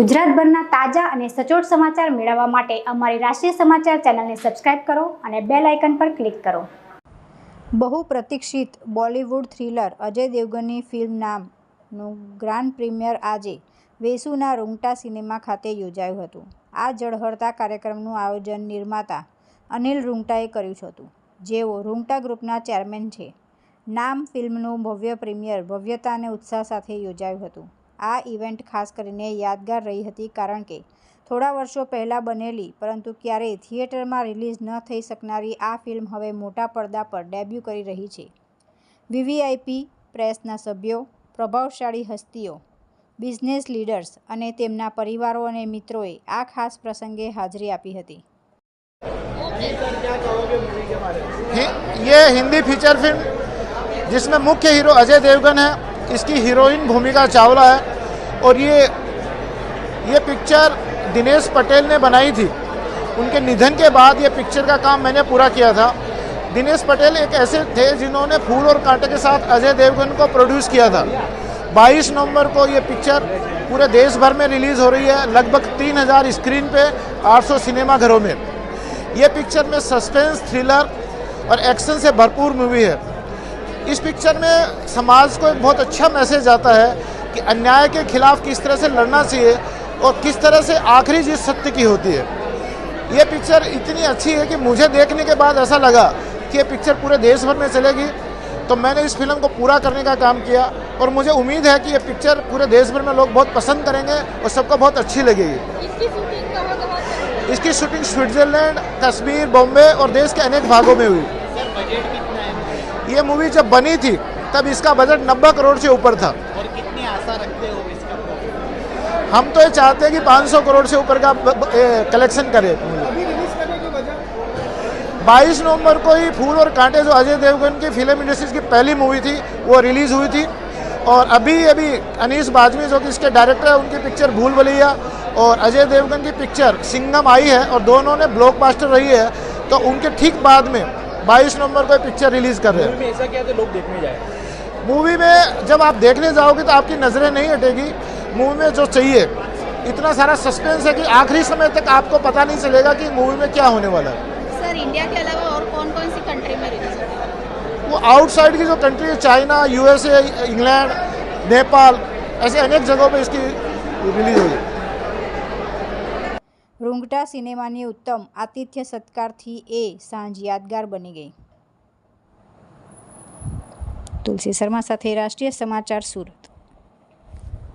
ગુજરાતભરના તાજા અને સચોટ સમાચાર મેળવવા માટે અમારી રાષ્ટ્રીય સમાચાર ચેનલને સબસ્ક્રાઇબ કરો અને બેલ આઇકન પર ક્લિક કરો। બહુ પ્રતીક્ષિત બોલિવૂડ થ્રિલર અજય દેવગનની ફિલ્મ નામનું ગ્રાન્ડ પ્રીમિયર આજે વેસુના રૂંગટા સિનેમા ખાતે યોજાયું હતું। આ ઝળહળતા કાર્યક્રમનું આયોજન નિર્માતા અનિલ રૂંગટાએ કર્યું હતું, જેઓ રૂંગટા ગ્રુપના ચેરમેન છે। નામ ફિલ્મનું ભવ્ય પ્રીમિયર ભવ્યતા અને ઉત્સાહ સાથે યોજાયું હતું। આ ઇવેન્ટ ખાસ કરીને યાદગાર રહી હતી કારણ કે થોડા વર્ષો પહેલાં બનેલી પરંતુ ક્યારેય થિયેટરમાં રિલીઝ ન થઈ શકનારી આ ફિલ્મ હવે મોટા પડદા પર ડેબ્યુ કરી રહી છે। વીવીઆઈપી પ્રેસના સભ્યો, પ્રભાવશાળી હસ્તીઓ, બિઝનેસ લીડર્સ અને તેમના પરિવારો અને મિત્રોએ આ ખાસ પ્રસંગે હાજરી આપી હતી। ये हिंदी फीचर फिल्म जिसमें मुख्य हीरो अजय देवगन है, इसकी हीरोइन भूमिका चावला है और ये पिक्चर दिनेश पटेल ने बनाई थी। उनके निधन के बाद ये पिक्चर का काम मैंने पूरा किया था। दिनेश पटेल एक ऐसे थे जिन्होंने फूल और कांटे के साथ अजय देवगन को प्रोड्यूस किया था। 22 नवंबर को ये पिक्चर पूरे देश भर में रिलीज़ हो रही है, लगभग 3000 स्क्रीन पे 800 सिनेमा घरों में। ये पिक्चर में सस्पेंस, थ्रिलर और एक्शन से भरपूर मूवी है। इस पिक्चर में समाज को एक बहुत अच्छा मैसेज आता है कि अन्याय के खिलाफ किस तरह से लड़ना चाहिए और किस तरह से आखिरी जीत सत्य की होती है। ये पिक्चर इतनी अच्छी है कि मुझे देखने के बाद ऐसा लगा कि ये पिक्चर पूरे देश भर में चलेगी, तो मैंने इस फिल्म को पूरा करने का काम किया और मुझे उम्मीद है कि ये पिक्चर पूरे देश भर में लोग बहुत पसंद करेंगे और सबको बहुत अच्छी लगेगी। इसकी शूटिंग स्विट्जरलैंड, कश्मीर, बॉम्बे और देश के अनेक भागों में हुई। ये मूवी जब बनी थी तब इसका बजट 90 करोड़ से ऊपर था। और कितनी आशा रखते हो इसका? हम तो ये चाहते हैं कि 500 करोड़ से ऊपर का कलेक्शन करे। 22 नवंबर को ही फूल और कांटे जो अजय देवगन की फिल्म इंडस्ट्रीज की पहली मूवी थी वो रिलीज़ हुई थी और अभी अनीस बाज़मी जो कि इसके डायरेक्टर है, उनकी पिक्चर भूल भुलैया और अजय देवगन की पिक्चर सिंघम आई है और दोनों ने ब्लॉकबस्टर रही है, तो उनके ठीक बाद में 22 नवंबर को पिक्चर रिलीज़ कर रहे हैं। मूवी में ऐसा क्या तो लोग देखने जाए? मूवी में जब आप देखने जाओगे तो आपकी नज़रें नहीं हटेगी। मूवी में जो चाहिए इतना सारा सस्पेंस है कि आखिरी समय तक आपको पता नहीं चलेगा कि मूवी में क्या होने वाला है। सर, इंडिया के अलावा और कौन कौन सी कंट्री में रिलीज होगी? वो आउटसाइड की जो कंट्री है, चाइना, यूएसए, इंग्लैंड, नेपाल, ऐसे अनेक जगहों पे इसकी रिलीज होगी। રૂંગટા સિનેમાની ઉત્તમ આતિથ્ય સત્કારથી એ સાંજ યાદગાર બની ગઈ। તુલસી શર્મા સાથે રાષ્ટ્રીય સમાચાર સુરત।